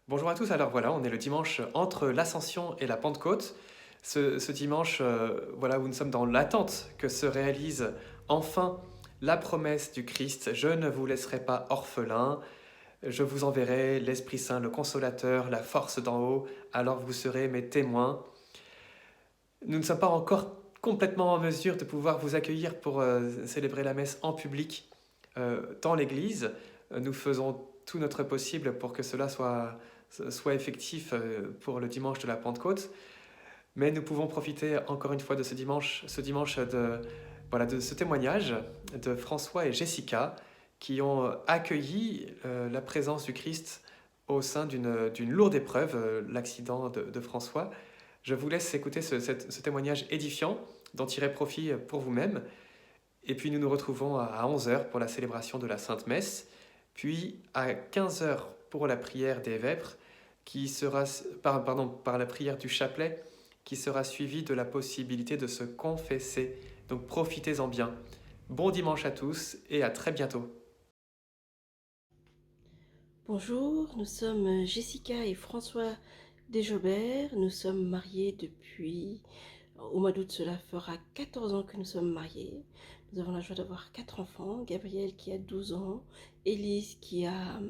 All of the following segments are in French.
Bonjour à tous, alors voilà, on est le dimanche entre l'Ascension et la Pentecôte. Ce dimanche, voilà, où nous sommes dans l'attente que se réalise enfin la promesse du Christ. Je ne vous laisserai pas orphelins, je vous enverrai l'Esprit Saint, le Consolateur, la force d'en haut, alors vous serez mes témoins. Nous ne sommes pas encore complètement en mesure de pouvoir vous accueillir pour célébrer la messe en public dans l'église. Nous faisons tout notre possible pour que cela soit effectif pour le dimanche de la Pentecôte. Mais nous pouvons profiter encore une fois de ce dimanche voilà, de ce témoignage de François et Jessica qui ont accueilli la présence du Christ au sein d'une lourde épreuve, l'accident de François. Je vous laisse écouter ce témoignage édifiant, d'en tirer profit pour vous-même. Et puis nous nous retrouvons à 11 heures pour la célébration de la Sainte Messe, puis à 15 heures pour la prière des Vêpres, par la prière du chapelet, qui sera suivie de la possibilité de se confesser. Donc profitez-en bien. Bon dimanche à tous et à très bientôt. Bonjour, nous sommes Jessica et François Desjobert. Nous sommes mariés depuis, au mois d'août, cela fera 14 ans que nous sommes mariés. Nous avons la joie d'avoir 4 enfants, Gabriel qui a 12 ans, Élise qui a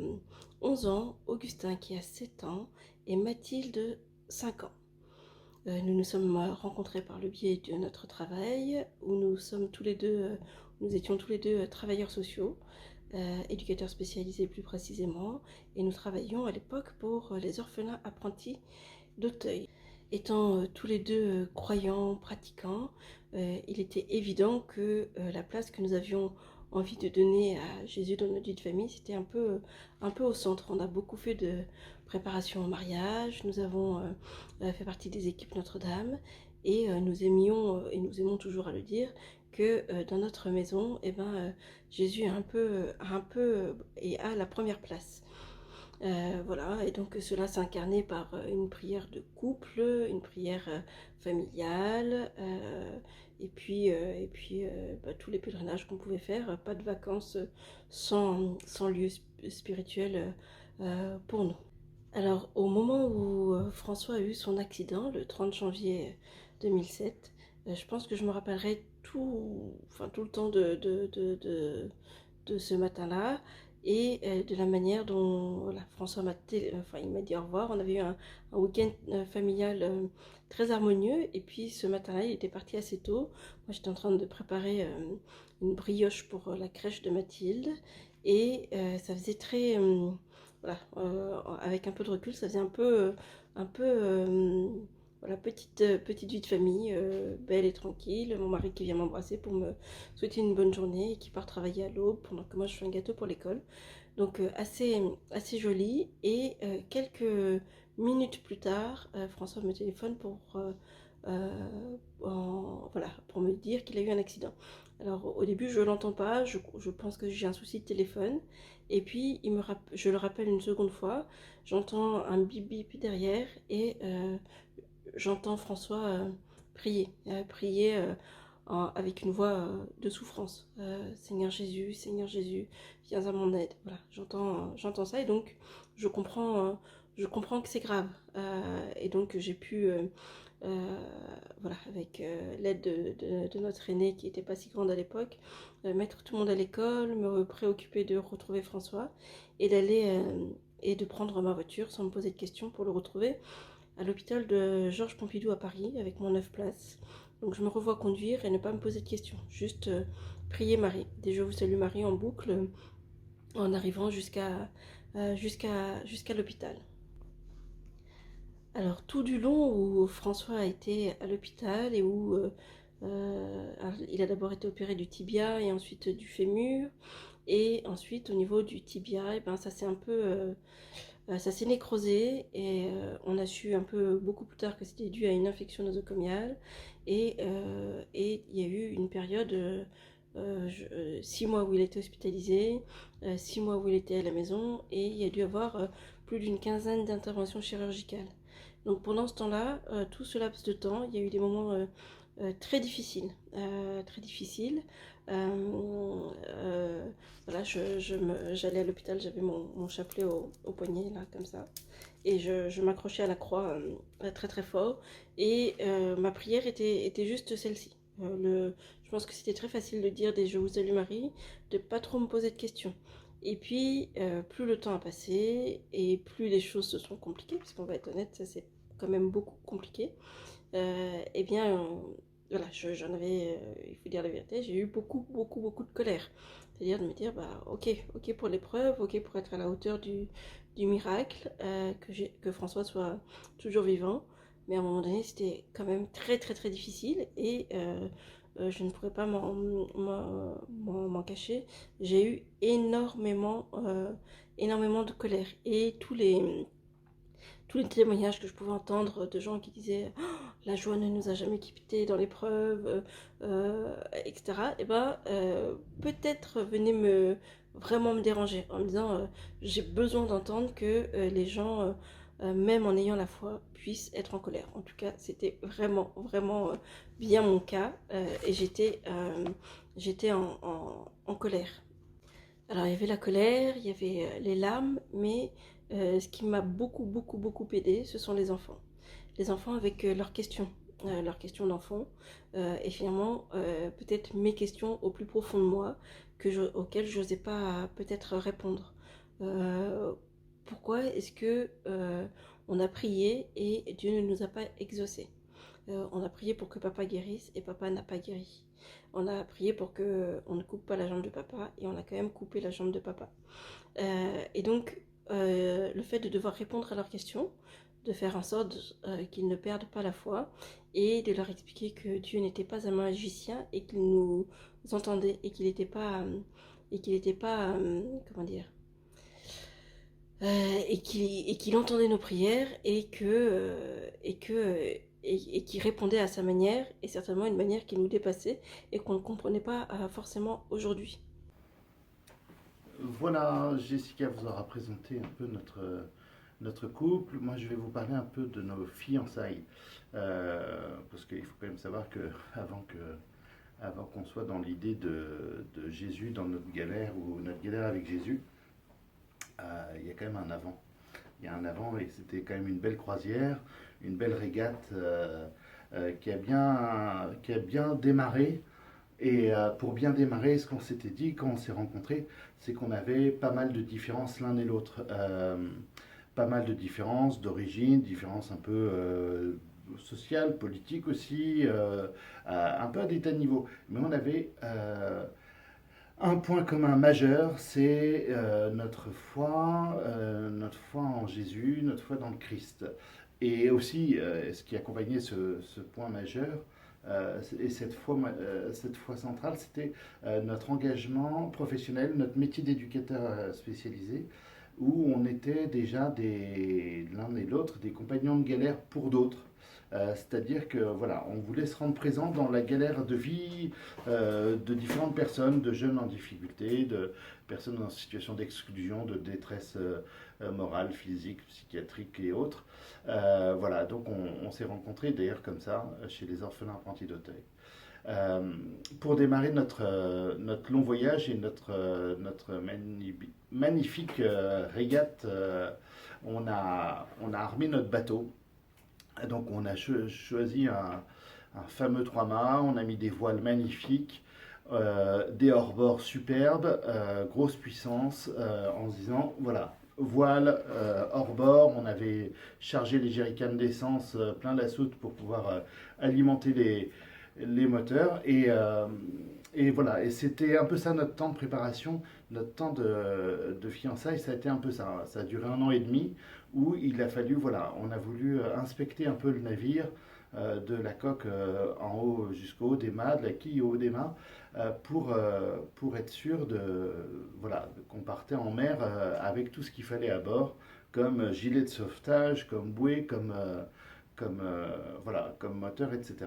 11 ans, Augustin qui a 7 ans et Mathilde 5 ans. Nous nous sommes rencontrés par le biais de notre travail où nous étions tous les deux travailleurs sociaux, éducateurs spécialisés plus précisément, et nous travaillions à l'époque pour les orphelins apprentis d'Auteuil. Étant tous les deux croyants, pratiquants, il était évident que la place que nous avions envie de donner à Jésus dans notre vie de famille, c'était un peu au centre. On a beaucoup fait de préparation au mariage, nous avons fait partie des équipes Notre-Dame, et nous aimions, et nous aimons toujours à le dire, que dans notre maison, Jésus est un peu et a la première place. Voilà, et donc cela s'incarnait par une prière de couple, une prière familiale, tous les pèlerinages qu'on pouvait faire, pas de vacances sans lieu spirituel pour nous. Alors, au moment où François a eu son accident, le 30 janvier 2007, je pense que je me rappellerai tout le temps de ce matin-là et de la manière dont voilà, il m'a dit au revoir. On avait eu un week-end familial très harmonieux et puis ce matin-là, il était parti assez tôt. Moi, j'étais en train de préparer une brioche pour la crèche de Mathilde et ça faisait très... voilà, avec un peu de recul, ça faisait un peu voilà, petite vie de famille, belle et tranquille. Mon mari qui vient m'embrasser pour me souhaiter une bonne journée et qui part travailler à l'aube pendant que moi je fais un gâteau pour l'école. Donc assez joli. Et quelques minutes plus tard, François me téléphone voilà, pour me dire qu'il a eu un accident. Alors au début je l'entends pas, je pense que j'ai un souci de téléphone. Et puis je le rappelle une seconde fois, j'entends un bip bip derrière et j'entends François prier avec une voix de souffrance. Seigneur Jésus, viens à mon aide. Voilà, j'entends ça et donc je comprends, euh, je comprends que c'est grave. Et donc j'ai pu, voilà, avec l'aide de notre aîné qui n'était pas si grande à l'époque, mettre tout le monde à l'école, me préoccuper de retrouver François et et de prendre ma voiture sans me poser de questions pour le retrouver à l'hôpital de Georges Pompidou à Paris avec mon 9 places. Donc je me revois conduire et ne pas me poser de questions, juste prier Marie. Des Je vous salue Marie en boucle en arrivant jusqu'à l'hôpital. Alors tout du long où François a été à l'hôpital et où il a d'abord été opéré du tibia et ensuite du fémur et ensuite au niveau du tibia, et ben, ça s'est nécrosé et on a su un peu beaucoup plus tard que c'était dû à une infection nosocomiale et il y a eu une période 6 mois où il était hospitalisé, 6 mois où il était à la maison et il y a dû avoir plus d'une quinzaine d'interventions chirurgicales. Donc pendant ce temps-là, tout ce laps de temps, il y a eu des moments très difficiles, très difficiles. Euh, voilà, j'allais à l'hôpital, j'avais mon chapelet au poignet, là, comme ça. Et je m'accrochais à la croix très très fort. Et ma prière était juste celle-ci. Je pense que c'était très facile de dire des Je vous salue Marie, de pas trop me poser de questions. Et puis, plus le temps a passé et plus les choses se sont compliquées, parce qu'on va être honnête, ça c'est quand même beaucoup compliqué. Eh bien, voilà, j'en avais, il faut dire la vérité, j'ai eu beaucoup, beaucoup, beaucoup de colère. C'est-à-dire de me dire, bah, ok pour l'épreuve, ok pour être à la hauteur du miracle, que François soit toujours vivant. Mais à un moment donné, c'était quand même très, très, très difficile et je ne pourrais pas m'en cacher. J'ai eu énormément de colère et tous les témoignages que je pouvais entendre de gens qui disaient oh, la joie ne nous a jamais quittés dans l'épreuve, etc. Et ben peut-être venait vraiment me déranger en me disant j'ai besoin d'entendre que les gens, même en ayant la foi, puissent être en colère. En tout cas, c'était vraiment bien mon cas et j'étais en colère. Alors, il y avait la colère, il y avait les larmes, mais ce qui m'a beaucoup aidé, ce sont les enfants. Les enfants avec leurs questions d'enfants, et finalement, peut-être mes questions au plus profond de moi, auxquelles je n'osais pas peut-être répondre. Euh, Pourquoi est-ce que on a prié et Dieu ne nous a pas exaucés? On a prié pour que papa guérisse et papa n'a pas guéri. On a prié pour que on ne coupe pas la jambe de papa et on a quand même coupé la jambe de papa. Et donc, le fait de devoir répondre à leurs questions, de faire en sorte qu'ils ne perdent pas la foi et de leur expliquer que Dieu n'était pas un magicien et qu'il nous entendait et qu'il n'était pas, comment dire, et qu'il entendait nos prières et qui répondait à sa manière et certainement une manière qui nous dépassait et qu'on ne comprenait pas forcément aujourd'hui. Voilà, Jessica vous aura présenté un peu notre couple. Moi, je vais vous parler un peu de nos fiançailles. Parce qu'il faut quand même savoir que avant qu'on soit dans l'idée de Jésus dans notre galère ou notre galère avec Jésus, il y a quand même un avant. Il y a un avant et c'était quand même une belle croisière, une belle régate qui a bien démarré. Et pour bien démarrer, ce qu'on s'était dit quand on s'est rencontrés, c'est qu'on avait pas mal de différences l'un et l'autre. Pas mal de différences d'origine, différences un peu sociales, politiques aussi, un peu à des tas de niveaux. Mais on avait un point commun majeur, c'est notre foi en Jésus, notre foi dans le Christ. Et aussi, ce qui accompagnait ce point majeur, et cette foi centrale, c'était notre engagement professionnel, notre métier d'éducateur spécialisé, où on était déjà l'un et l'autre des compagnons de galère pour d'autres. C'est-à-dire que voilà, on voulait se rendre présent dans la galère de vie de différentes personnes, de jeunes en difficulté, de personnes en situation d'exclusion, de détresse morale, physique, psychiatrique et autres. Voilà, donc on s'est rencontrés d'ailleurs comme ça chez les orphelins apprentis d'Auteuil. Pour démarrer notre long voyage et notre magnifique régate, on a armé notre bateau. Donc on a choisi un fameux trois-mâts, on a mis des voiles magnifiques, des hors-bords superbes, grosse puissance, en se disant, voilà, voile, hors-bord, on avait chargé les jerrycans d'essence plein la soute pour pouvoir alimenter les moteurs. Et voilà, et c'était un peu ça notre temps de préparation, notre temps de fiançailles, ça a été un peu ça. Ça a duré 1 an et demi où il a fallu, voilà, on a voulu inspecter un peu le navire, de la coque en haut jusqu'au haut des mâts, de la quille au haut des mâts, pour être sûr voilà, qu'on partait en mer avec tout ce qu'il fallait à bord, comme gilet de sauvetage, comme bouée, voilà, comme moteur, etc.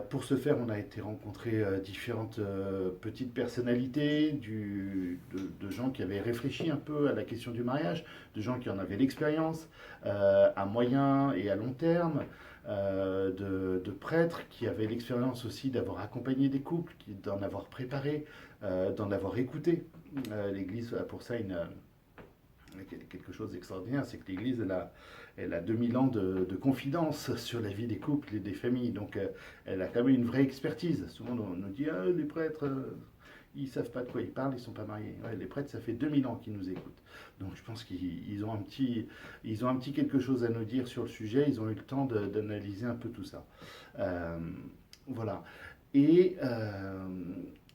Pour ce faire, on a été rencontrer différentes petites personnalités, de gens qui avaient réfléchi un peu à la question du mariage, de gens qui en avaient l'expérience à moyen et à long terme, de prêtres qui avaient l'expérience aussi d'avoir accompagné des couples, d'en avoir préparé, d'en avoir écouté. L'Église a pour ça quelque chose d'extraordinaire, c'est que l'Église, elle a 2000 ans de confidence sur la vie des couples et des familles, donc elle a quand même une vraie expertise. Souvent on nous dit, ah, les prêtres, ils savent pas de quoi ils parlent, ils sont pas mariés. Ouais, les prêtres, ça fait 2000 ans qu'ils nous écoutent. Donc je pense qu'ils ont ils ont un petit quelque chose à nous dire sur le sujet, ils ont eu le temps d'analyser un peu tout ça. Euh, voilà. Et, euh,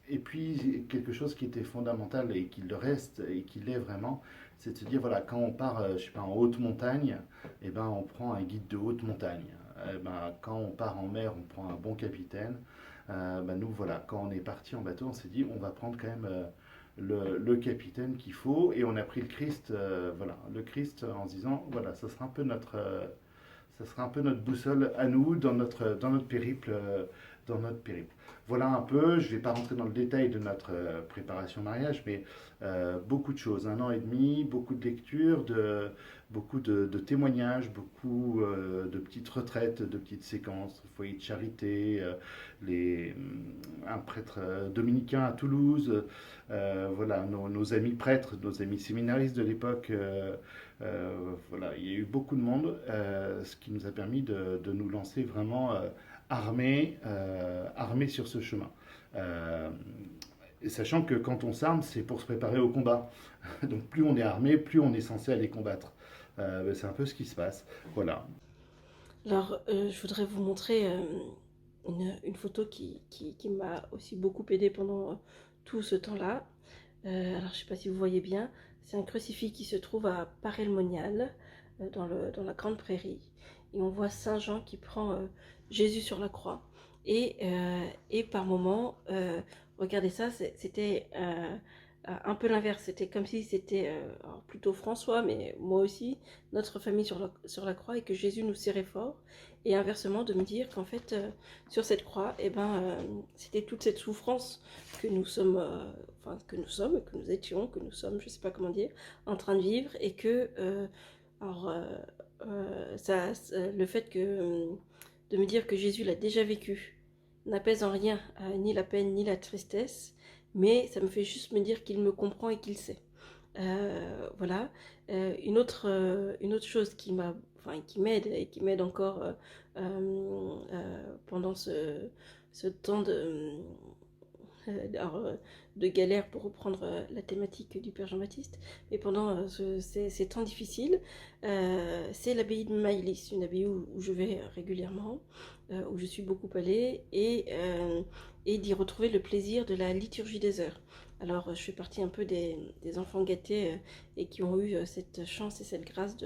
et puis quelque chose qui était fondamental et qui le reste et qui l'est vraiment, c'est de se dire, voilà, quand on part, je sais pas, en haute montagne, eh ben, on prend un guide de haute montagne. Eh ben, quand on part en mer, on prend un bon capitaine. Ben, nous, voilà, quand on est parti en bateau, on s'est dit, on va prendre quand même le capitaine qu'il faut. Et on a pris le Christ, voilà, le Christ en se disant, voilà, ça sera un peu notre boussole à nous dans notre périple. Dans notre périple. Voilà un peu, je ne vais pas rentrer dans le détail de notre préparation mariage, mais beaucoup de choses, 1 an et demi, beaucoup de lectures, beaucoup de témoignages, beaucoup de petites retraites, de petites séquences, foyer de charité, un prêtre dominicain à Toulouse, voilà, nos amis prêtres, nos amis séminaristes de l'époque, voilà, il y a eu beaucoup de monde, ce qui nous a permis de nous lancer vraiment armés sur ce chemin. Et sachant que quand on s'arme, c'est pour se préparer au combat. Donc plus on est armé, plus on est censé aller combattre. C'est un peu ce qui se passe. Voilà. Alors, je voudrais vous montrer une photo qui m'a aussi beaucoup aidée pendant tout ce temps-là. Alors, je ne sais pas si vous voyez bien, c'est un crucifix qui se trouve à Paray-le-Monial, dans la Grande Prairie. Et on voit Saint Jean qui prend Jésus sur la croix. Et par moments, regardez ça, c'était un peu l'inverse. C'était comme si c'était plutôt François, mais moi aussi, notre famille sur la croix, et que Jésus nous serrait fort. Et inversement, de me dire qu'en fait, sur cette croix, eh ben, c'était toute cette souffrance que nous sommes, que nous étions, que nous sommes, je ne sais pas comment dire, en train de vivre, et que, alors, le fait de me dire que Jésus l'a déjà vécu n'apaise en rien ni la peine ni la tristesse, mais ça me fait juste me dire qu'il me comprend et qu'il sait. Voilà. Une autre chose qui m'aide et qui m'aide encore pendant ce temps de galère, pour reprendre la thématique du Père Jean-Baptiste, mais pendant ces temps difficiles, c'est l'abbaye de Maïlis, une abbaye où je vais régulièrement, où je suis beaucoup allée, et d'y retrouver le plaisir de la liturgie des heures. Alors, je fais partie un peu des enfants gâtés et qui ont eu cette chance et cette grâce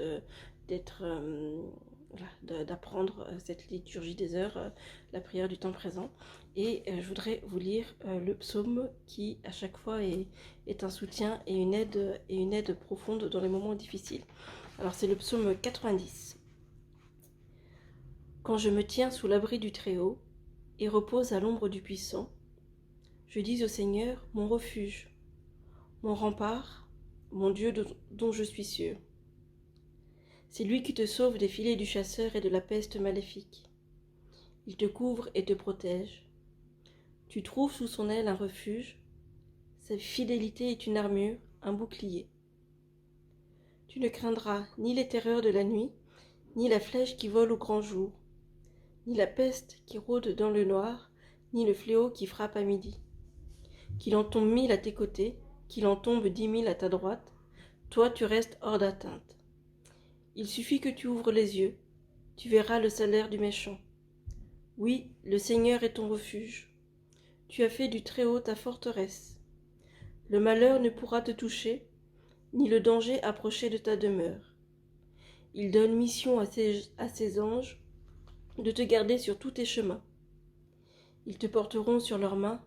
d'apprendre cette liturgie des heures, la prière du temps présent. Et je voudrais vous lire le psaume qui, à chaque fois, est un soutien et une aide profonde dans les moments difficiles. Alors, c'est le psaume 90. Quand je me tiens sous l'abri du Très-Haut et repose à l'ombre du Puissant, je dis au Seigneur, mon refuge, mon rempart, mon Dieu dont je suis sûr. C'est lui qui te sauve des filets du chasseur et de la peste maléfique. Il te couvre et te protège. Tu trouves sous son aile un refuge. Sa fidélité est une armure, un bouclier. Tu ne craindras ni les terreurs de la nuit, ni la flèche qui vole au grand jour, ni la peste qui rôde dans le noir, ni le fléau qui frappe à midi. Qu'il en tombe 1000 à tes côtés, qu'il en tombe 10 000 à ta droite, toi tu restes hors d'atteinte. Il suffit que tu ouvres les yeux, tu verras le salaire du méchant. Oui, le Seigneur est ton refuge. Tu as fait du Très-Haut ta forteresse. Le malheur ne pourra te toucher, ni le danger approcher de ta demeure. Il donne mission à ses anges de te garder sur tous tes chemins. Ils te porteront sur leurs mains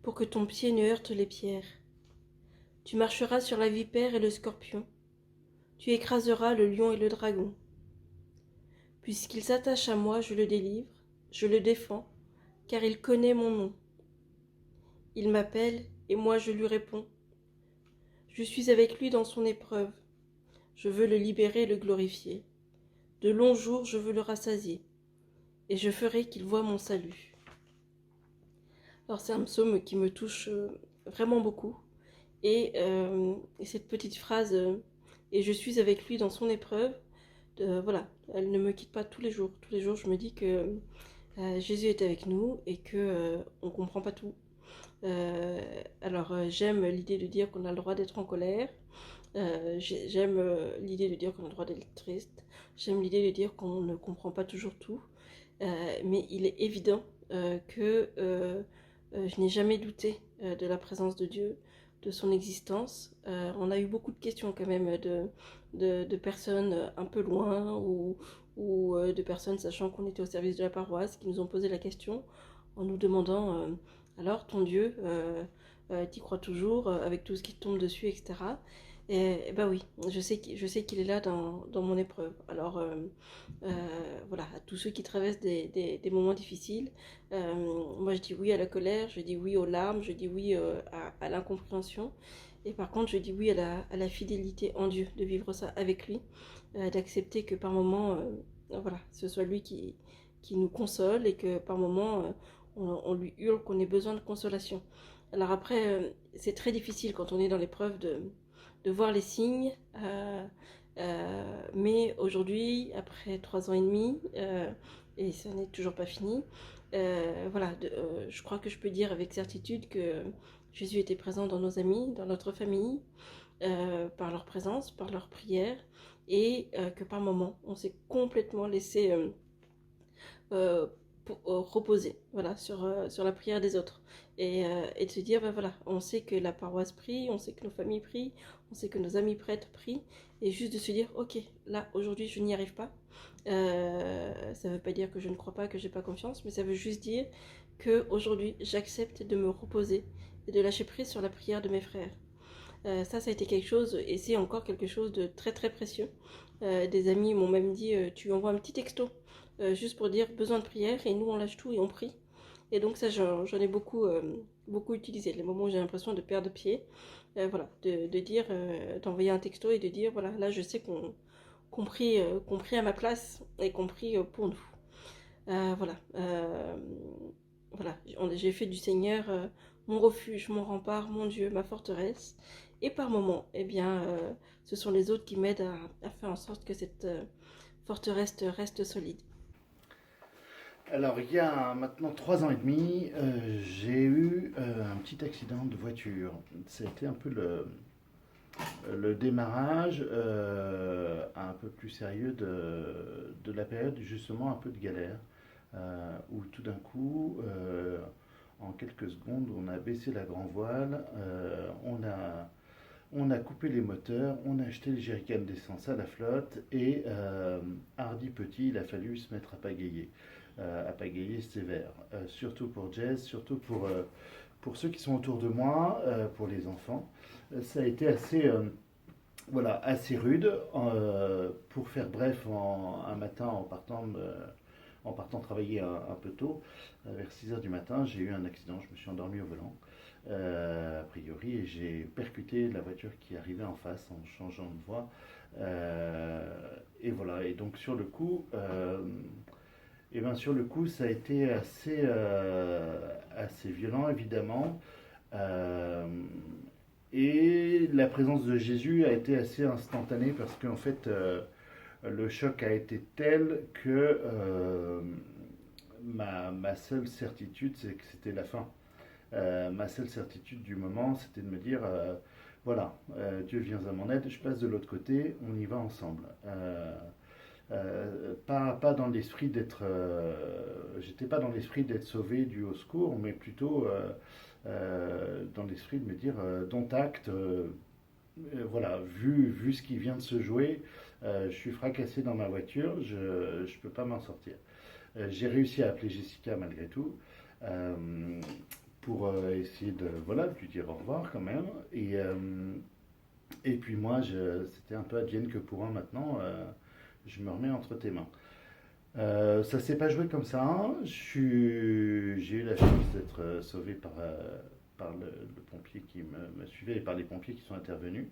pour que ton pied ne heurte les pierres. Tu marcheras sur la vipère et le scorpion. Tu écraseras le lion et le dragon. Puisqu'il s'attache à moi, je le délivre, je le défends, car il connaît mon nom. Il m'appelle et moi je lui réponds. Je suis avec lui dans son épreuve. Je veux le libérer et le glorifier. De longs jours je veux le rassasier, et je ferai qu'il voie mon salut. Alors c'est un psaume qui me touche vraiment beaucoup. Et cette petite phrase et je suis avec lui dans son épreuve, voilà, elle ne me quitte pas tous les jours. Tous les jours, je me dis que Jésus est avec nous et que on comprend pas tout. J'aime l'idée de dire qu'on a le droit d'être en colère. J'aime l'idée de dire qu'on a le droit d'être triste. J'aime l'idée de dire qu'on ne comprend pas toujours tout. Mais il est évident que je n'ai jamais douté de la présence de Dieu, de son existence. On a eu beaucoup de questions quand même de personnes un peu loin ou de personnes sachant qu'on était au service de la paroisse qui nous ont posé la question en nous demandant alors ton Dieu, t'y crois toujours avec tout ce qui te tombe dessus, etc. Et bah oui, je sais qu'il est là dans mon épreuve. Voilà, à tous ceux qui traversent des moments difficiles, moi je dis oui à la colère, je dis oui aux larmes, je dis oui à l'incompréhension. Et par contre, je dis oui à la fidélité en Dieu, de vivre ça avec lui, d'accepter que par moment, voilà, ce soit lui qui nous console et que par moment, on lui hurle qu'on ait besoin de consolation. Alors après, c'est très difficile quand on est dans l'épreuve de voir les signes. Mais aujourd'hui, après 3 ans et demi, et ça n'est toujours pas fini, voilà, je crois que je peux dire avec certitude que Jésus était présent dans nos amis, dans notre famille, par leur présence, par leur prière, et que par moments, on s'est complètement laissé euh, reposer, voilà, sur la prière des autres, et de se dire, ben voilà, on sait que la paroisse prie, on sait que nos familles prient, on sait que nos amis prêtres prient, et juste de se dire, ok, là aujourd'hui je n'y arrive pas. Ça veut pas dire que je ne crois pas, que j'ai pas confiance, mais ça veut juste dire que aujourd'hui j'accepte de me reposer et de lâcher prise sur la prière de mes frères. Ça a été quelque chose, et c'est encore quelque chose de très très précieux. Des amis m'ont même dit, tu envoies un petit texto, juste pour dire besoin de prière, et nous on lâche tout et on prie. Et donc ça, j'en ai beaucoup utilisé, les moments où j'ai l'impression de perdre pied, voilà, de dire, d'envoyer un texto et de dire, voilà, là je sais qu'on prie, à ma place et qu'on prie pour nous. Voilà, voilà, j'ai fait du Seigneur mon refuge, mon rempart, mon Dieu, ma forteresse. Et par moments, eh bien, ce sont les autres qui m'aident à faire en sorte que cette forteresse reste solide. Alors, il y a maintenant 3 ans et demi, j'ai eu un petit accident de voiture. C'était un peu le démarrage un peu plus sérieux de la période, justement, un peu de galère, où tout d'un coup, en quelques secondes, on a baissé la grand voile, on a coupé les moteurs, on a acheté les jerrycans d'essence à la flotte et hardi petit, il a fallu se mettre à pagayer sévère. Surtout pour Jess, surtout pour ceux qui sont autour de moi, pour les enfants. Ça a été voilà, assez rude. Pour faire bref, un matin en partant travailler un peu tôt, vers 6 heures du matin, j'ai eu un accident, je me suis endormi au volant. A priori, et j'ai percuté la voiture qui arrivait en face en changeant de voie. Et voilà, et donc sur le coup, ça a été assez violent, évidemment. Euh, et la présence de Jésus a été assez instantanée parce qu'en fait, le choc a été tel que ma seule certitude, c'est que c'était la fin. Ma seule certitude du moment, c'était de me dire, voilà, Dieu vient à mon aide, je passe de l'autre côté, on y va ensemble. Pas dans l'esprit d'être, j'étais pas dans l'esprit d'être sauvé du au secours, mais plutôt dans l'esprit de me dire, dont acte, voilà, vu ce qui vient de se jouer, je suis fracassé dans ma voiture, je ne peux pas m'en sortir. J'ai réussi à appeler Jessica malgré tout. Pour essayer de, voilà, de lui dire au revoir quand même. Et puis moi, c'était un peu advienne que pourra maintenant, je me remets entre tes mains. Ça s'est pas joué comme ça. J'ai eu la chance d'être sauvé par le pompier qui me suivait et par les pompiers qui sont intervenus,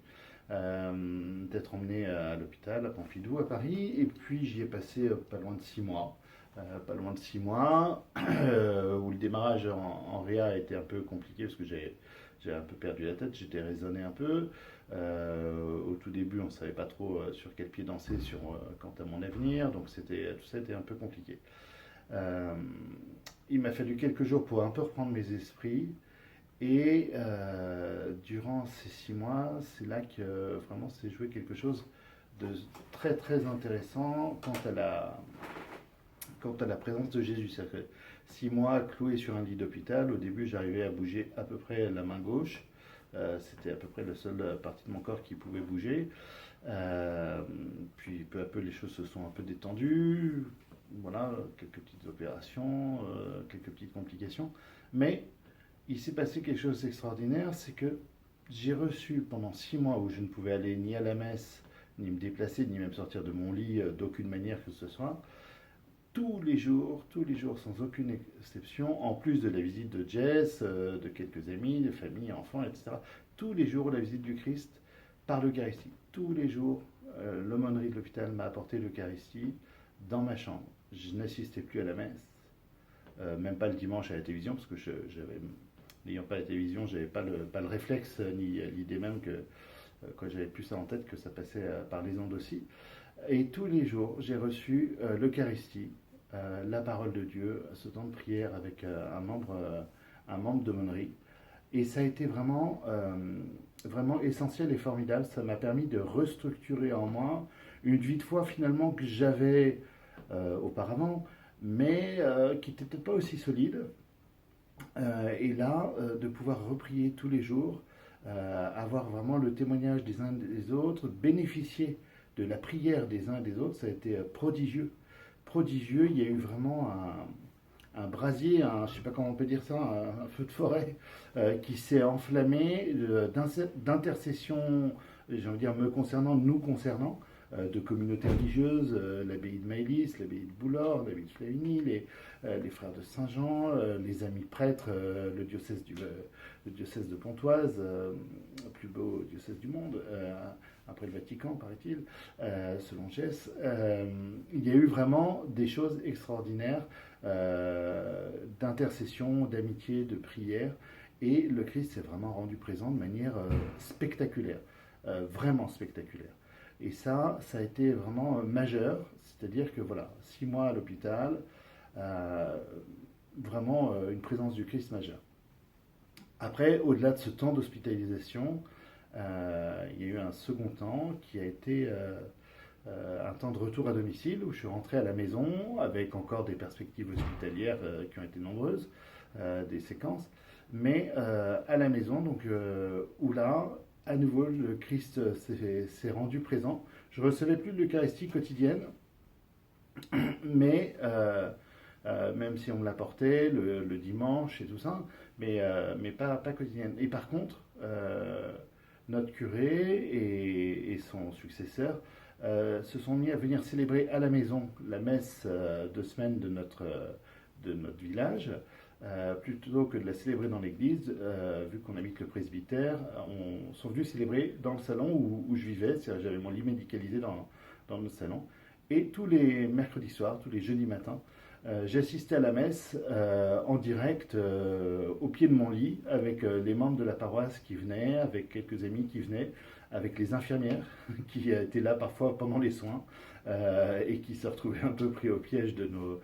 d'être emmené à l'hôpital à Pompidou à Paris. Et puis j'y ai passé pas loin de 6 mois. Pas loin de 6 mois, où le démarrage en réa était un peu compliqué parce que j'ai un peu perdu la tête, j'étais raisonné un peu. Au tout début, on ne savait pas trop sur quel pied danser quant à mon avenir, donc tout ça était un peu compliqué. Euh, il m'a fallu quelques jours pour un peu reprendre mes esprits, et durant ces 6 mois, c'est là que vraiment s'est joué quelque chose de très très intéressant quant à la présence de Jésus. C'est-à-dire que 6 mois cloué sur un lit d'hôpital, au début j'arrivais à bouger à peu près la main gauche. C'était à peu près la seule partie de mon corps qui pouvait bouger. Puis peu à peu les choses se sont un peu détendues. Voilà, quelques petites opérations, quelques petites complications. Mais il s'est passé quelque chose d'extraordinaire, c'est que j'ai reçu pendant 6 mois où je ne pouvais aller ni à la messe, ni me déplacer, ni même sortir de mon lit d'aucune manière que ce soit, tous les jours, sans aucune exception, en plus de la visite de Jess, de quelques amis, de famille, enfants, etc. Tous les jours, la visite du Christ par l'Eucharistie. Tous les jours, l'aumônerie de l'hôpital m'a apporté l'Eucharistie dans ma chambre. Je n'assistais plus à la messe, même pas le dimanche à la télévision, parce que n'ayant pas la télévision, j'avais pas le réflexe, ni l'idée même que, quand j'avais plus ça en tête, que ça passait par les ondes aussi. Et tous les jours, j'ai reçu l'Eucharistie, la parole de Dieu, ce temps de prière avec un membre de Monnerie. Et ça a été vraiment essentiel et formidable. Ça m'a permis de restructurer en moi une vie de foi finalement que j'avais auparavant, mais qui n'était peut-être pas aussi solide. Et là, de pouvoir reprier tous les jours, avoir vraiment le témoignage des uns des autres, bénéficier de la prière des uns et des autres, ça a été prodigieux. Prodigieux, il y a eu vraiment un brasier, je ne sais pas comment on peut dire ça, un feu de forêt qui s'est enflammé d'intercession, j'ai envie de dire, me concernant, nous concernant, de communautés religieuses, l'abbaye de Maëlys, l'abbaye de Boulor, l'abbaye de Flavigny, les frères de Saint-Jean, les amis prêtres, le diocèse de Pontoise, le plus beau diocèse du monde, après le Vatican, paraît-il, selon Jess. Il y a eu vraiment des choses extraordinaires d'intercession, d'amitié, de prière, et le Christ s'est vraiment rendu présent de manière spectaculaire, vraiment spectaculaire. Et ça a été vraiment majeur, c'est-à-dire que voilà, 6 mois à l'hôpital, vraiment une présence du Christ majeure. Après, au-delà de ce temps d'hospitalisation, il y a eu un second temps qui a été un temps de retour à domicile où je suis rentré à la maison avec encore des perspectives hospitalières qui ont été nombreuses, des séquences, mais à la maison, donc où là, à nouveau, le Christ s'est rendu présent. Je ne recevais plus de l'Eucharistie quotidienne, mais même si on me l'apportait le dimanche et tout ça, mais pas quotidienne. Et par contre, notre curé et son successeur se sont mis à venir célébrer à la maison la messe de semaine de notre village. Plutôt que de la célébrer dans l'église, vu qu'on habite le presbytère, on sont venus célébrer dans le salon où je vivais, c'est-à-dire j'avais mon lit médicalisé dans le salon. Et tous les mercredis soirs, tous les jeudis matins, j'assistais à la messe en direct au pied de mon lit avec les membres de la paroisse qui venaient, avec quelques amis qui venaient, avec les infirmières qui étaient là parfois pendant les soins et qui se retrouvaient un peu pris au piège de nos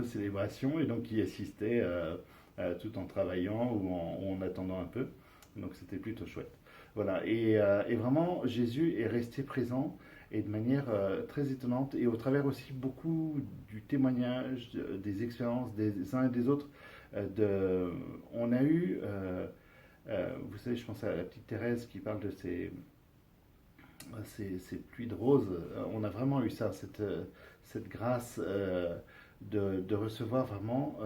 célébrations et donc qui assistaient tout en travaillant ou en attendant un peu. Donc c'était plutôt chouette. Voilà, et vraiment Jésus est resté présent et de manière très étonnante et au travers aussi beaucoup du témoignage, des expériences des uns et des autres. On a eu, vous savez, je pense à la petite Thérèse qui parle de ces pluies de roses. On a vraiment eu ça, cette grâce de recevoir vraiment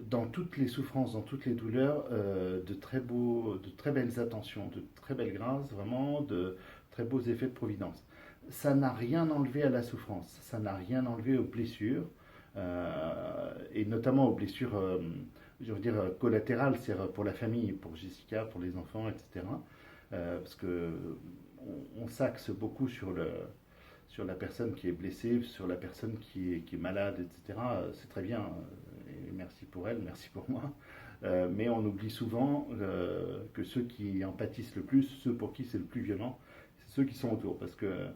dans toutes les souffrances, dans toutes les douleurs, de très belles attentions, de très belles grâces, vraiment de très beaux effets de providence. ça n'a rien enlevé à la souffrance, ça n'a rien enlevé aux blessures, et notamment aux blessures, je veux dire, collatérales, c'est-à-dire pour la famille, pour Jessica, pour les enfants, etc. Parce que on s'axe beaucoup sur la personne qui est blessée, sur la personne qui est malade, etc. C'est très bien, et merci pour elle, merci pour moi. Mais on oublie souvent que ceux qui en pâtissent le plus, ceux pour qui c'est le plus violent, c'est ceux qui sont autour. Parce que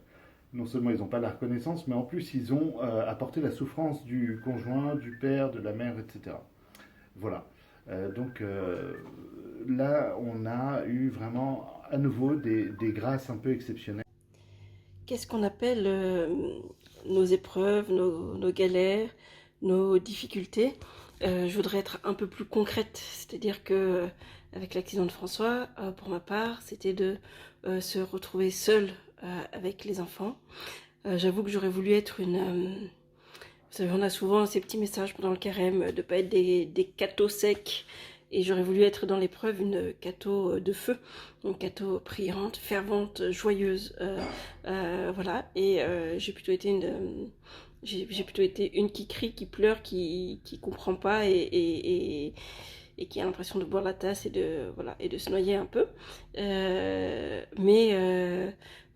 non seulement ils n'ont pas la reconnaissance, mais en plus ils ont apporté la souffrance du conjoint, du père, de la mère, etc. Voilà. Donc là, on a eu vraiment à nouveau des grâces un peu exceptionnelles. Qu'est-ce qu'on appelle nos épreuves, nos galères, nos difficultés? Je voudrais être un peu plus concrète, c'est-à-dire que avec l'accident de François, pour ma part, c'était de se retrouver seule avec les enfants. J'avoue que j'aurais voulu être une... vous savez, on a souvent ces petits messages pendant le carême de ne pas être des cathos secs. Et j'aurais voulu être dans l'épreuve une catho de feu, une catho priante, fervente, joyeuse. Voilà. Et j'ai plutôt été j'ai plutôt été une qui crie, qui pleure, qui comprend pas et qui a l'impression de boire la tasse voilà, et de se noyer un peu. Mais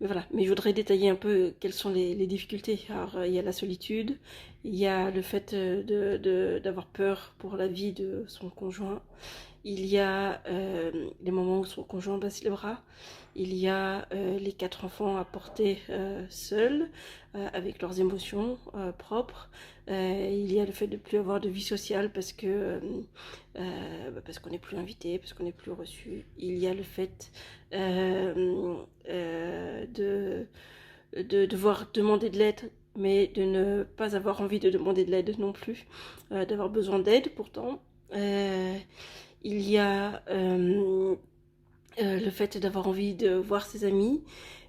voilà, mais je voudrais détailler un peu quelles sont les difficultés. Alors, il y a la solitude, il y a le fait d'avoir peur pour la vie de son conjoint, il y a les moments où son conjoint baisse les bras, il y a les 4 enfants à porter seuls, avec leurs émotions propres, il y a le fait de ne plus avoir de vie sociale parce qu'on n'est plus invité, parce qu'on n'est plus reçu, il y a le fait de devoir demander de l'aide, mais de ne pas avoir envie de demander de l'aide non plus, d'avoir besoin d'aide pourtant. Il y a le fait d'avoir envie de voir ses amis,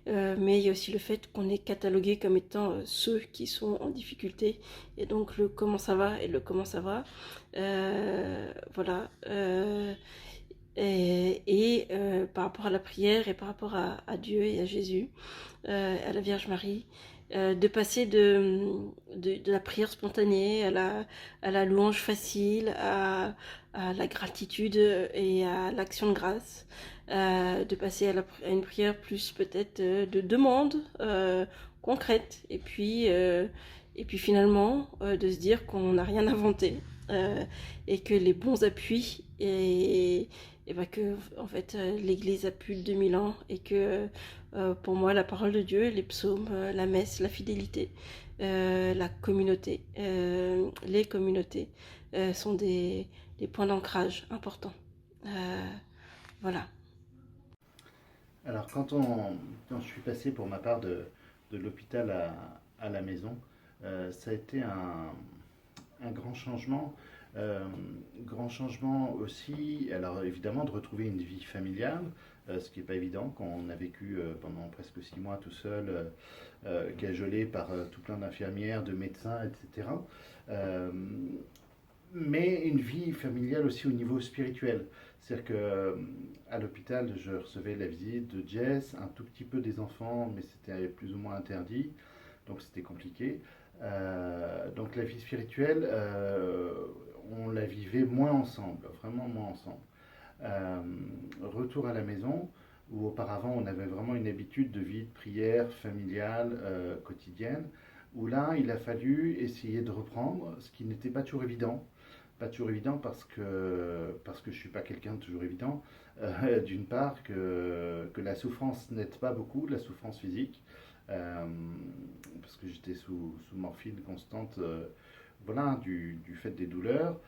mais il y a aussi le fait qu'on est catalogué comme étant ceux qui sont en difficulté, et donc le comment ça va et le comment ça va. Voilà. Par rapport à la prière et par rapport à Dieu et à Jésus, à la Vierge Marie, de passer de la prière spontanée à la louange facile, à la gratitude et à l'action de grâce, de passer à une prière plus peut-être de demande concrète, et puis finalement de se dire qu'on n'a rien inventé, et que les bons appuis et bah que en fait l'Église a plus de 2000 ans, et que pour moi la parole de Dieu, les psaumes, la messe, la fidélité, la communauté, les communautés sont des points d'ancrage importants. Voilà. Alors quand je suis passé pour ma part de l'hôpital à la maison, ça a été un grand changement aussi, alors évidemment de retrouver une vie familiale, ce qui n'est pas évident quand on a vécu pendant presque 6 mois tout seul, cajolé par tout plein d'infirmières, de médecins, etc. Euh, mais une vie familiale aussi au niveau spirituel. C'est-à-dire que à l'hôpital, je recevais la visite de Jess, un tout petit peu des enfants, mais c'était plus ou moins interdit, donc c'était compliqué. Donc la vie spirituelle, on la vivait moins ensemble, vraiment moins ensemble. Euh, Retour à la maison, où auparavant on avait vraiment une habitude de vie de prière familiale quotidienne, où là il a fallu essayer de reprendre, ce qui n'était pas toujours évident. Pas toujours évident parce que je ne suis pas quelqu'un de toujours évident. D'une part, que la souffrance n'aide pas beaucoup, la souffrance physique, euh, parce que j'étais sous morphine constante, voilà, du fait des douleurs,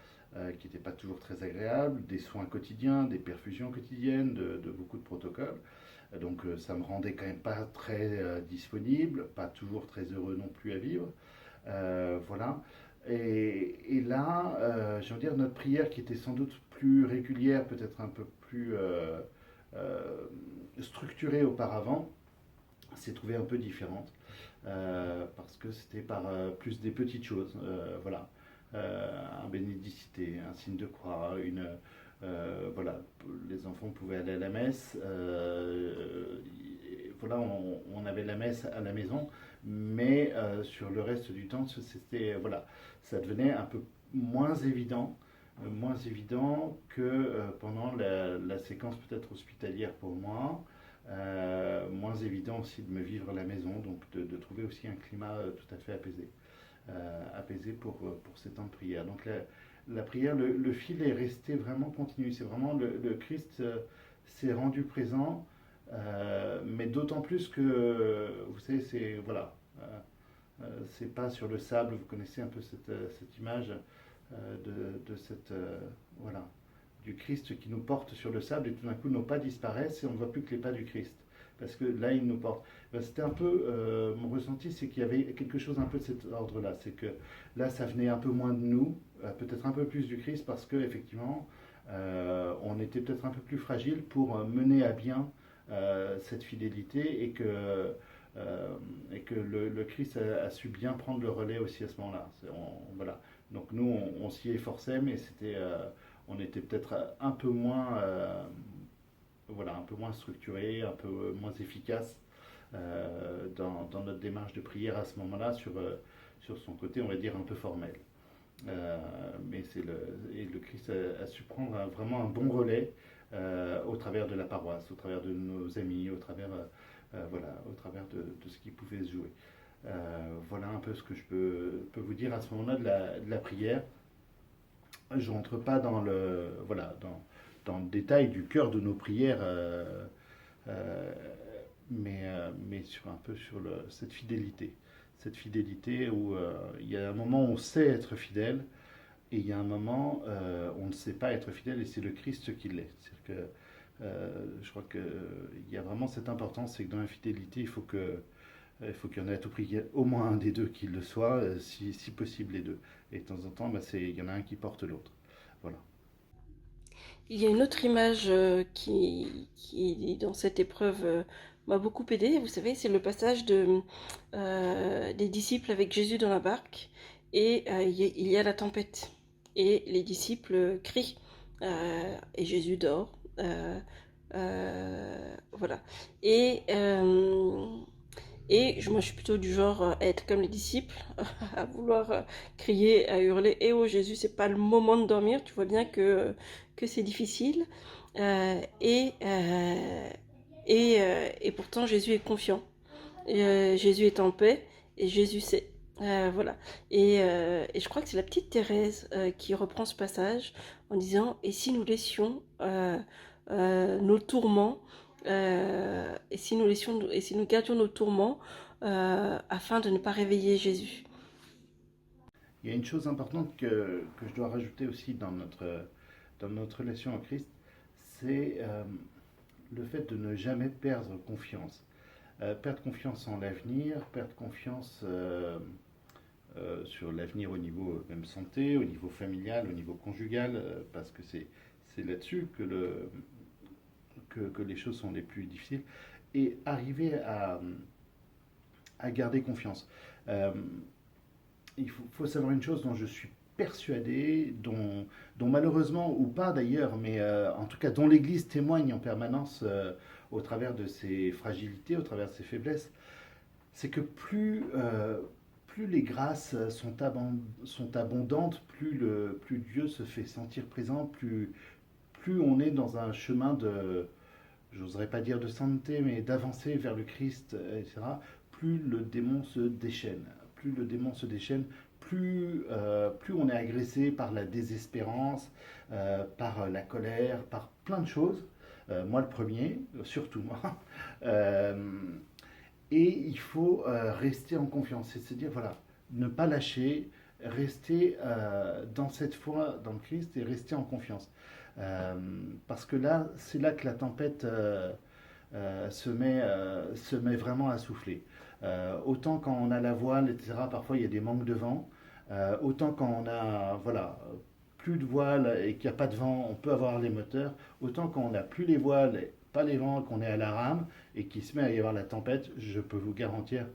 qui n'étaient pas toujours très agréables, des soins quotidiens, des perfusions quotidiennes, de beaucoup de protocoles. Donc ça me rendait quand même pas très disponible, pas toujours très heureux non plus à vivre. Voilà. Et là, je veux dire, notre prière qui était sans doute plus régulière, peut-être un peu plus euh, structurée auparavant, s'est trouvée un peu différente, parce que c'était par plus des petites choses. Voilà. Un bénédicité, un signe de croix, Voilà, les enfants pouvaient aller à la messe. Voilà, on avait la messe à la maison, mais sur le reste du temps, c'était voilà, ça devenait un peu moins évident que pendant la séquence peut-être hospitalière pour moi. Moins évident aussi de me vivre à la maison, donc de trouver aussi un climat tout à fait apaisé pour ces temps de prière. Donc la prière, le fil est resté vraiment continu. C'est vraiment le Christ s'est rendu présent, mais d'autant plus que, vous savez, c'est voilà, c'est pas sur le sable. Vous connaissez un peu cette image de cette voilà, du Christ qui nous porte sur le sable et tout d'un coup nos pas disparaissent et on ne voit plus que les pas du Christ. Parce que là, il nous porte. Ben, c'était un peu mon ressenti, c'est qu'il y avait quelque chose un peu de cet ordre-là. C'est que là, ça venait un peu moins de nous, peut-être un peu plus du Christ, parce que effectivement, on était peut-être un peu plus fragile pour mener à bien cette fidélité et que le Christ a su bien prendre le relais aussi à ce moment-là. Voilà. Donc nous, on s'y efforçait, mais on était peut-être un peu moins, voilà, un peu moins structuré, un peu moins efficace dans notre démarche de prière à ce moment-là sur son côté, on va dire, un peu formel. Mais et le Christ a su prendre vraiment un bon relais au travers de la paroisse, au travers de nos amis, au travers, voilà, au travers de ce qui pouvait se jouer. Voilà un peu ce que je peux vous dire à ce moment-là de la prière. Je ne rentre pas voilà, dans le détail du cœur de nos prières, euh, mais un peu sur cette fidélité. Cette fidélité où il y a un moment où on sait être fidèle et il y a un moment où on ne sait pas être fidèle et c'est le Christ qui l'est. C'est-à-dire que je crois qu'il y a vraiment cette importance, c'est que dans la fidélité, il faut qu'il y en ait à tout prix au moins un des deux qui le soit, si possible les deux. Et de temps en temps, bah, il y en a un qui porte l'autre. Voilà. Il y a une autre image qui, dans cette épreuve, m'a beaucoup aidée. Vous savez, c'est le passage des disciples avec Jésus dans la barque et il y a la tempête. Et les disciples crient et Jésus dort. Voilà. Et, euh, moi, je suis plutôt du genre à être comme les disciples, à vouloir crier, à hurler. Eh oh Jésus, c'est pas le moment de dormir. Tu vois bien que c'est difficile. Euh, et, euh, et pourtant, Jésus est confiant. Jésus est en paix et Jésus sait. Voilà. Et je crois que c'est la petite Thérèse qui reprend ce passage en disant: et si nous laissions nos tourments, et si nous gardions nos tourments afin de ne pas réveiller Jésus. Il y a une chose importante que je dois rajouter aussi dans notre relation au Christ, c'est le fait de ne jamais perdre confiance. Perdre confiance en l'avenir, perdre confiance sur l'avenir au niveau même santé, au niveau familial, au niveau conjugal, parce que c'est là-dessus que les choses sont les plus difficiles, et arriver à garder confiance. Euh, il faut savoir une chose dont je suis persuadé, dont malheureusement, ou pas d'ailleurs, mais en tout cas dont l'Église témoigne en permanence au travers de ses fragilités, au travers de ses faiblesses, c'est que plus les grâces sont abondantes, plus Dieu se fait sentir présent, plus on est dans un chemin j'oserais pas dire de sainteté, mais d'avancer vers le Christ, etc., plus le démon se déchaîne. Plus le démon se déchaîne, plus on est agressé par la désespérance, par la colère, par plein de choses. Moi le premier, surtout moi. Euh, et il faut rester en confiance, c'est se dire, voilà, ne pas lâcher, rester dans cette foi dans le Christ et rester en confiance. Euh, Parce que là, c'est là que la tempête se met vraiment à souffler. Autant quand on a la voile, etc., parfois il y a des manques de vent. Autant quand on a voilà, plus de voile et qu'il n'y a pas de vent, on peut avoir les moteurs. Autant quand on n'a plus les voiles, pas les vents, qu'on est à la rame et qu'il se met à y avoir la tempête, je peux vous garantir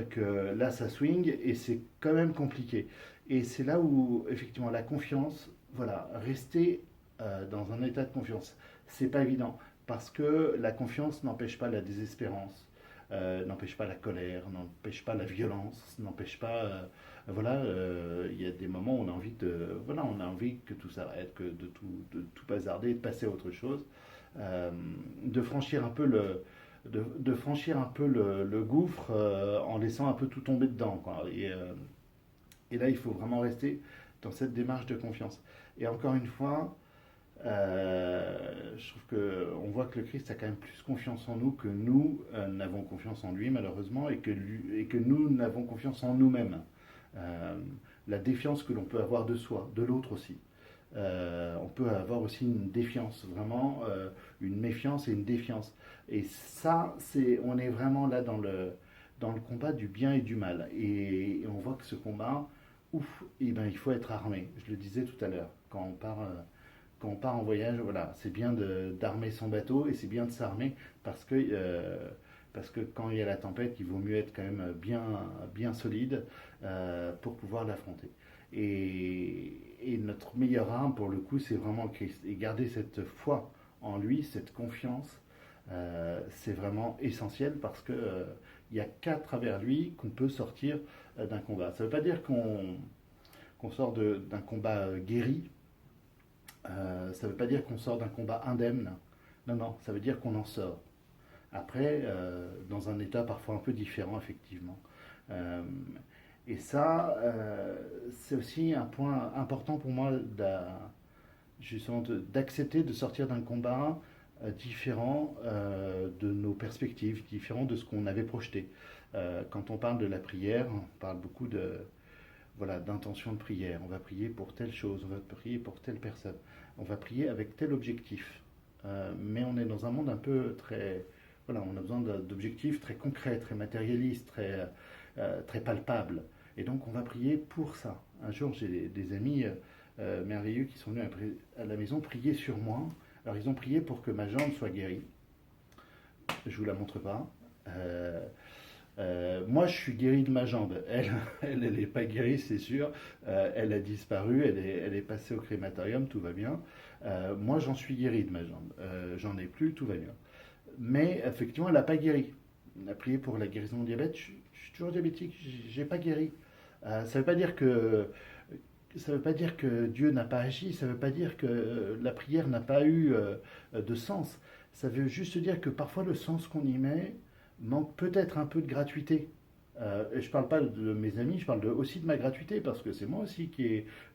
que là ça swing et c'est quand même compliqué. Et c'est là où effectivement la confiance, voilà, rester dans un état de confiance. C'est pas évident parce que la confiance n'empêche pas la désespérance, n'empêche pas la colère, n'empêche pas la violence, n'empêche pas voilà, il y a des moments où on a envie voilà, on a envie que tout s'arrête, que de tout bazarder, de passer à autre chose, euh, de franchir un peu de franchir un peu le gouffre en laissant un peu tout tomber dedans, quoi. Et là, il faut vraiment rester dans cette démarche de confiance. Et encore une fois, je trouve qu'on voit que le Christ a quand même plus confiance en nous que nous n'avons confiance en lui, malheureusement, et que nous n'avons confiance en nous-mêmes. Euh, la défiance que l'on peut avoir de soi, de l'autre aussi. On peut avoir aussi une défiance, vraiment une méfiance et une défiance. Et ça, on est vraiment là dans le combat du bien et du mal. Et on voit que ce combat, ouf, eh ben, il faut être armé. Je le disais tout à l'heure, quand on part en voyage, voilà, c'est bien d'armer son bateau et c'est bien de s'armer parce que quand il y a la tempête, il vaut mieux être quand même bien solide pour pouvoir l'affronter. Et notre meilleure arme, pour le coup, c'est vraiment le Christ. Et garder cette foi en lui, cette confiance, c'est vraiment essentiel parce que il n'y a qu'à travers lui qu'on peut sortir d'un combat. Ça ne veut pas dire qu'on sort d'un combat guéri, ça ne veut pas dire qu'on sort d'un combat indemne. Non, non, ça veut dire qu'on en sort. Après, dans un état parfois un peu différent, effectivement. Euh, et ça, c'est aussi un point important pour moi justement d'accepter de sortir d'un combat différent de nos perspectives, différent de ce qu'on avait projeté. Quand on parle de la prière, on parle beaucoup voilà, d'intention de prière. On va prier pour telle chose, on va prier pour telle personne, on va prier avec tel objectif. Mais on est dans un monde un peu très... Voilà, on a besoin d'objectifs très concrets, très matérialistes, très palpables. Et donc on va prier pour ça. Un jour, j'ai des amis merveilleux qui sont venus à la maison prier sur moi. Alors ils ont prié pour que ma jambe soit guérie. Je vous la montre pas. Moi, je suis guéri de ma jambe. Elle n'est pas guérie, c'est sûr. Elle a disparu, elle est passée au crématorium, tout va bien. Moi, j'en suis guéri de ma jambe. J'en ai plus, tout va bien. Mais effectivement, elle n'a pas guéri. On a prié pour la guérison du diabète. Je suis toujours diabétique, j'ai pas guéri. Ça veut pas dire que ça veut pas dire que Dieu n'a pas agi. Ça veut pas dire que la prière n'a pas eu de sens. Ça veut juste dire que parfois le sens qu'on y met manque peut-être un peu de gratuité. Et je parle pas de mes amis, je parle aussi de ma gratuité parce que c'est moi aussi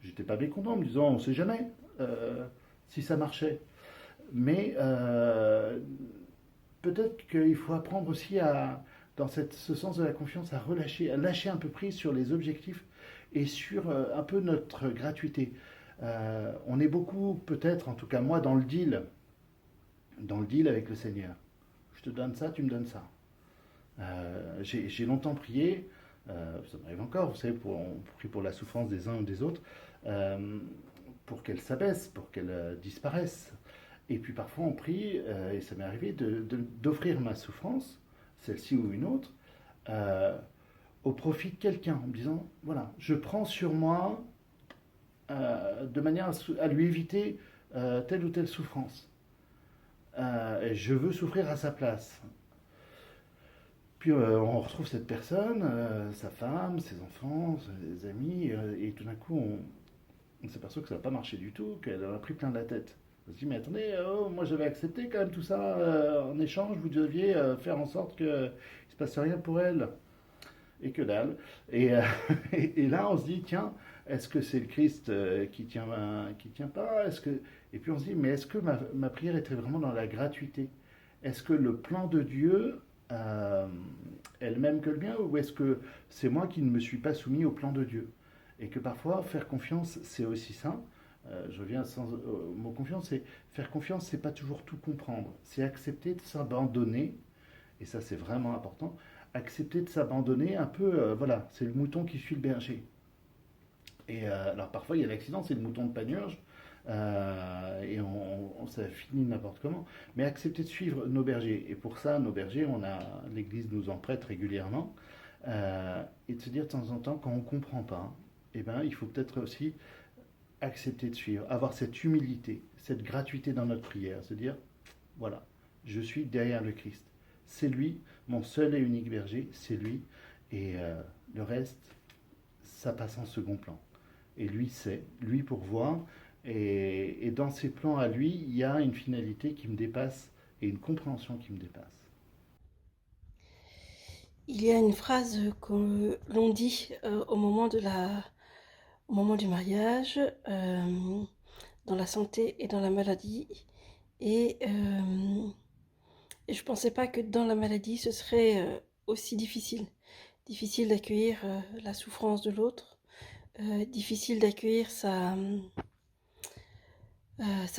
j'étais pas mécontent en me disant on sait jamais si ça marchait. Mais peut-être qu'il faut apprendre aussi dans ce sens de la confiance, à lâcher un peu prise sur les objectifs et sur un peu notre gratuité. On est beaucoup, peut-être, en tout cas moi, dans le deal avec le Seigneur. Je te donne ça, tu me donnes ça. J'ai longtemps prié, ça m'arrive encore, vous savez, on prie pour la souffrance des uns ou des autres, pour qu'elle s'abaisse, pour qu'elle disparaisse. Et puis parfois on prie, et ça m'est arrivé d'offrir ma souffrance, celle-ci ou une autre, au profit de quelqu'un, en me disant, voilà, je prends sur moi de manière à lui éviter telle ou telle souffrance. Et je veux souffrir à sa place. Puis on retrouve cette personne, sa femme, ses enfants, ses amis, et tout d'un coup on s'aperçoit que ça n'a pas marché du tout, qu'elle en a pris plein de la tête. On se dit, mais attendez, moi j'avais accepté quand même tout ça en échange, vous deviez faire en sorte qu'il ne se passe rien pour elle. Et que dalle. Et là on se dit, tiens, est-ce que c'est le Christ qui tient pas Et puis on se dit, mais est-ce que ma prière était vraiment dans la gratuité? Est-ce que le plan de Dieu est le même que le mien, ou est-ce que c'est moi qui ne me suis pas soumis au plan de Dieu? Et que parfois, faire confiance, c'est aussi ça. Je reviens au mot confiance, c'est faire confiance, c'est pas toujours tout comprendre. C'est accepter de s'abandonner, et ça c'est vraiment important, accepter de s'abandonner un peu, voilà, c'est le mouton qui suit le berger. Et alors parfois il y a l'accident, c'est le mouton de Panurge, et ça finit n'importe comment. Mais accepter de suivre nos bergers. Et pour ça, nos bergers, l'Église nous en prête régulièrement. Et de se dire de temps en temps, quand on ne comprend pas, eh ben, il faut peut-être aussi accepter de suivre, avoir cette humilité, cette gratuité dans notre prière, se dire, voilà, je suis derrière le Christ. C'est lui, mon seul et unique berger, c'est lui, et le reste, ça passe en second plan. Et lui sait, lui pourvoit, et dans ses plans à lui, il y a une finalité qui me dépasse et une compréhension qui me dépasse. Il y a une phrase que l'on dit au moment du mariage, dans la santé et dans la maladie. Et, euh, et je ne pensais pas que dans la maladie, ce serait aussi difficile. Difficile d'accueillir la souffrance de l'autre, difficile d'accueillir sa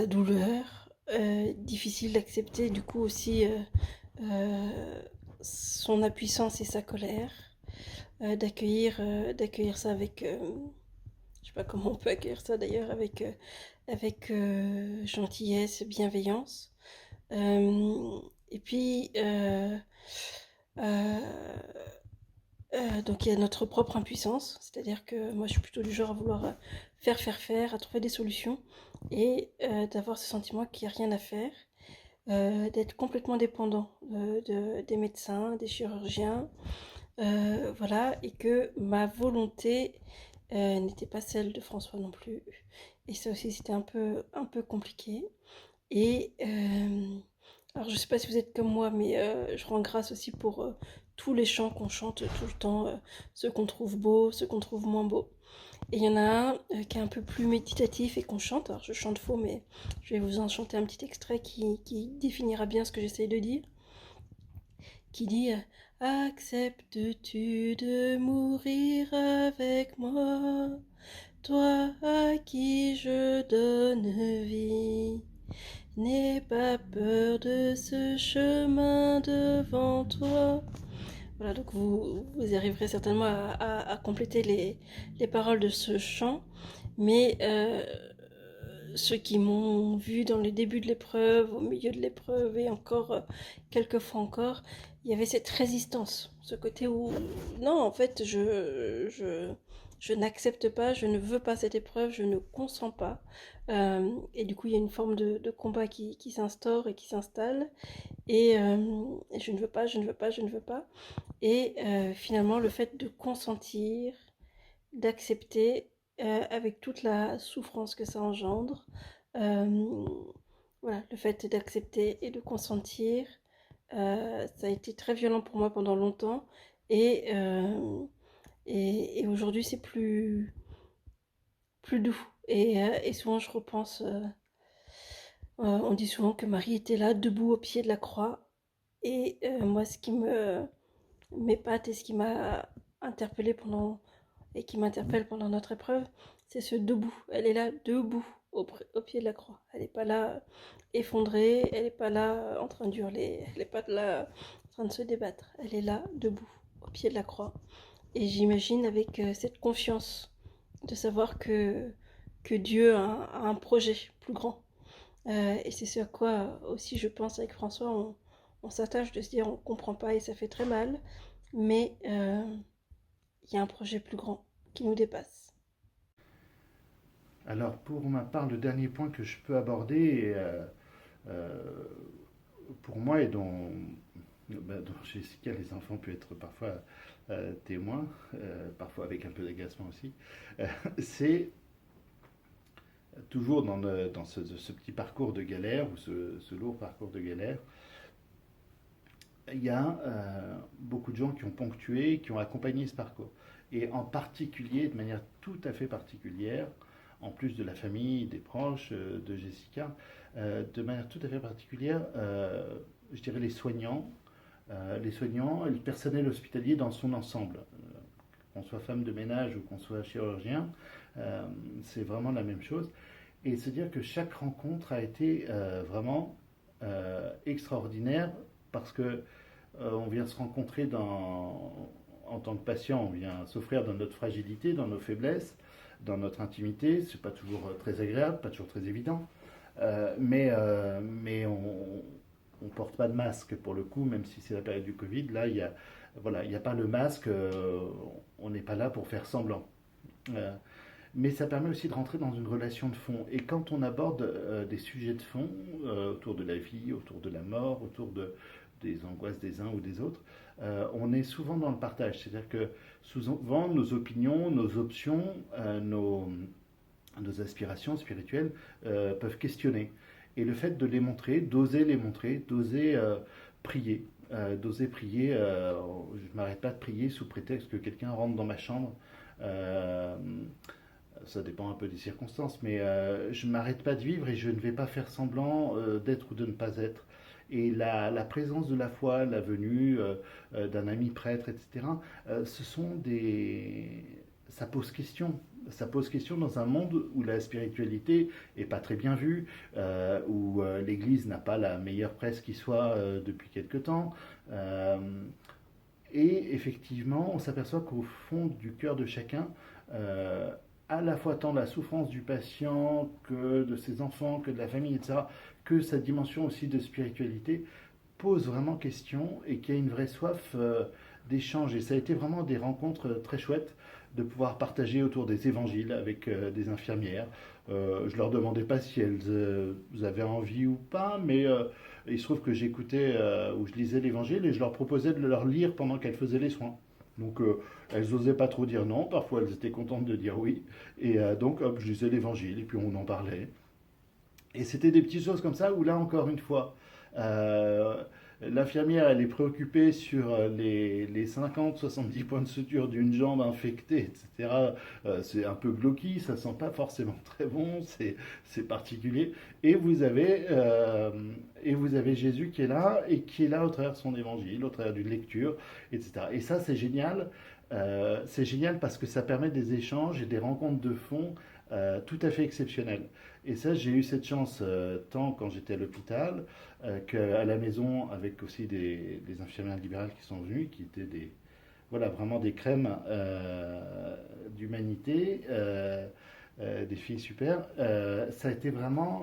douleur, difficile d'accepter du coup aussi euh, son impuissance et sa colère, d'accueillir ça avec, je sais pas comment on peut accueillir ça d'ailleurs, avec gentillesse, bienveillance. Euh, et puis, euh, donc il y a notre propre impuissance, c'est-à-dire que moi je suis plutôt du genre à vouloir faire, à trouver des solutions et d'avoir ce sentiment qu'il n'y a rien à faire, d'être complètement dépendant des médecins, des chirurgiens, voilà, et que ma volonté n'était pas celle de François non plus. Et ça aussi c'était un peu compliqué. Et alors, je ne sais pas si vous êtes comme moi, mais je rends grâce aussi pour tous les chants qu'on chante tout le temps, ceux qu'on trouve beaux, ceux qu'on trouve moins beaux. Et il y en a un qui est un peu plus méditatif et qu'on chante. Alors, je chante faux, mais je vais vous en chanter un petit extrait qui définira bien ce que j'essaye de dire. Qui dit acceptes-tu de mourir avec moi, toi à qui je donne vie? N'aie pas peur de ce chemin devant toi. Voilà, donc vous arriverez certainement à compléter les paroles de ce chant, mais ceux qui m'ont vu dans les débuts de l'épreuve, au milieu de l'épreuve et encore quelques fois encore, il y avait cette résistance, ce côté où non, en fait, je n'accepte pas, je ne veux pas cette épreuve, je ne consens pas. Et du coup, il y a une forme de combat qui s'instaure et qui s'installe. Et je ne veux pas, je ne veux pas, je ne veux pas. Et finalement, le fait de consentir, d'accepter, avec toute la souffrance que ça engendre, euh, voilà, le fait d'accepter et de consentir, ça a été très violent pour moi pendant longtemps. Et, euh, et aujourd'hui, c'est plus doux. Et souvent, je repense. On dit souvent que Marie était là, debout au pied de la croix. Et moi, ce qui m'épate et ce qui m'a interpellée et qui m'interpelle pendant notre épreuve, c'est ce debout. Elle est là, debout, au pied de la croix. Elle n'est pas là effondrée, elle n'est pas là en train d'hurler, elle n'est pas là en train de se débattre. Elle est là, debout, au pied de la croix. Et j'imagine avec cette confiance de savoir que Dieu a un projet plus grand. Et c'est ce à quoi aussi je pense avec François, on s'attache de se dire on comprend pas et ça fait très mal, mais il y a un projet plus grand qui nous dépasse. Alors, pour ma part, le dernier point que je peux aborder, euh, pour moi, et dont Jessica, les enfants, peuvent être parfois témoins, parfois avec un peu d'agacement aussi, c'est toujours dans ce petit parcours de galère, ou ce lourd parcours de galère, il y a beaucoup de gens qui ont ponctué, qui ont accompagné ce parcours. Et en particulier, de manière tout à fait particulière, en plus de la famille, des proches de Jessica, de manière tout à fait particulière, je dirais les soignants et le personnel hospitalier dans son ensemble. Qu'on soit femme de ménage ou qu'on soit chirurgien, c'est vraiment la même chose. Et se dire que chaque rencontre a été vraiment extraordinaire parce que on vient se rencontrer en tant que patient, on vient s'offrir dans notre fragilité, dans nos faiblesses, dans notre intimité. C'est pas toujours très agréable, pas toujours très évident, mais on porte pas de masque pour le coup, même si c'est la période du Covid. Là, il y a pas le masque, on n'est pas là pour faire semblant. Euh, mais ça permet aussi de rentrer dans une relation de fond. Et quand on aborde des sujets de fond autour de la vie, autour de la mort, des angoisses des uns ou des autres, on est souvent dans le partage. C'est-à-dire que souvent nos opinions, nos options, nos aspirations spirituelles peuvent questionner. Et le fait de les montrer, d'oser prier, je ne m'arrête pas de prier sous prétexte que quelqu'un rentre dans ma chambre. Euh, Ça dépend un peu des circonstances, mais je ne m'arrête pas de vivre et je ne vais pas faire semblant d'être ou de ne pas être. Et la présence de la foi, la venue d'un ami prêtre, etc., ce sont des... Ça pose question. Ça pose question dans un monde où la spiritualité est pas très bien vue, où l'Église n'a pas la meilleure presse qui soit depuis quelque temps. Euh, et effectivement, on s'aperçoit qu'au fond du cœur de chacun, euh, à la fois tant la souffrance du patient que de ses enfants, que de la famille, etc., que sa dimension aussi de spiritualité pose vraiment question et qu'il y a une vraie soif d'échange. Et ça a été vraiment des rencontres très chouettes de pouvoir partager autour des évangiles avec des infirmières. Je leur demandais pas si elles avaient envie ou pas, mais il se trouve que j'écoutais ou je lisais l'évangile et je leur proposais de leur lire pendant qu'elles faisaient les soins. Donc elles osaient pas trop dire non, parfois elles étaient contentes de dire oui. Et donc hop, je lisais l'évangile et puis on en parlait. Et c'était des petites choses comme ça où là encore une fois, euh, l'infirmière elle est préoccupée sur les 50-70 points de suture d'une jambe infectée, etc. C'est un peu glauque, ça sent pas forcément très bon, c'est particulier. Et vous avez Jésus qui est là et qui est là au travers de son évangile, au travers d'une lecture, etc. Et ça c'est génial. C'est génial parce que ça permet des échanges et des rencontres de fond tout à fait exceptionnelles. Et ça, j'ai eu cette chance tant quand j'étais à l'hôpital qu'à la maison, avec aussi des infirmières libérales qui sont venues, qui étaient voilà, vraiment des crèmes d'humanité, des filles super. Ça a été vraiment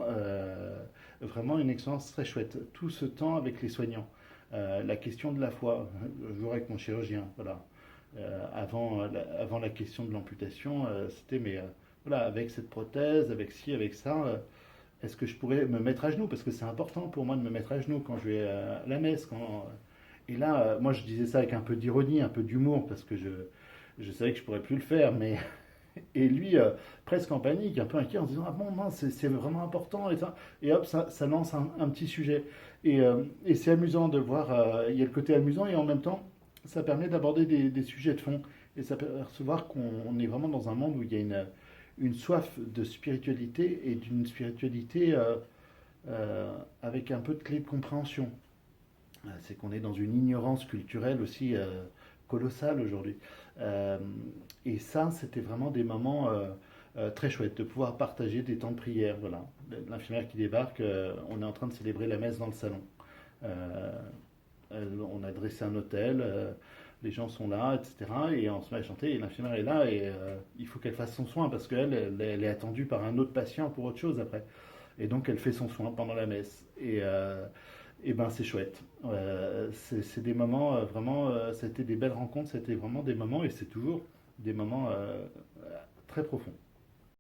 une expérience très chouette. Tout ce temps avec les soignants. La question de la foi, je jouais avec mon chirurgien, voilà. Avant la question de l'amputation, c'était mais voilà, avec cette prothèse, avec ci, avec ça, est-ce que je pourrais me mettre à genoux? Parce que c'est important pour moi de me mettre à genoux quand je vais à la messe. Et là, moi je disais ça avec un peu d'ironie, un peu d'humour, parce que je savais que je pourrais plus le faire, mais et lui, presque en panique, un peu inquiet, en disant ah bon, non, c'est vraiment important, et hop, ça lance un petit sujet. Et c'est amusant de voir, il y a le côté amusant, et en même temps, ça permet d'aborder des sujets de fond, et ça percevoir qu'on est vraiment dans un monde où il y a une soif de spiritualité, et d'une spiritualité avec un peu de clé de compréhension. C'est qu'on est dans une ignorance culturelle aussi colossale aujourd'hui. Euh, et ça, c'était vraiment des moments très chouettes de pouvoir partager des temps de prière. Voilà, l'infirmière qui débarque, on est en train de célébrer la messe dans le salon. Euh, on a dressé un hôtel, les gens sont là, etc. Et on se met à chanter et l'infirmière est là et il faut qu'elle fasse son soin parce qu'elle est attendue par un autre patient pour autre chose après. Et donc elle fait son soin pendant la messe. Et ben c'est chouette. C'est des moments vraiment, c'était des belles rencontres, c'était vraiment des moments et c'est toujours des moments très profonds.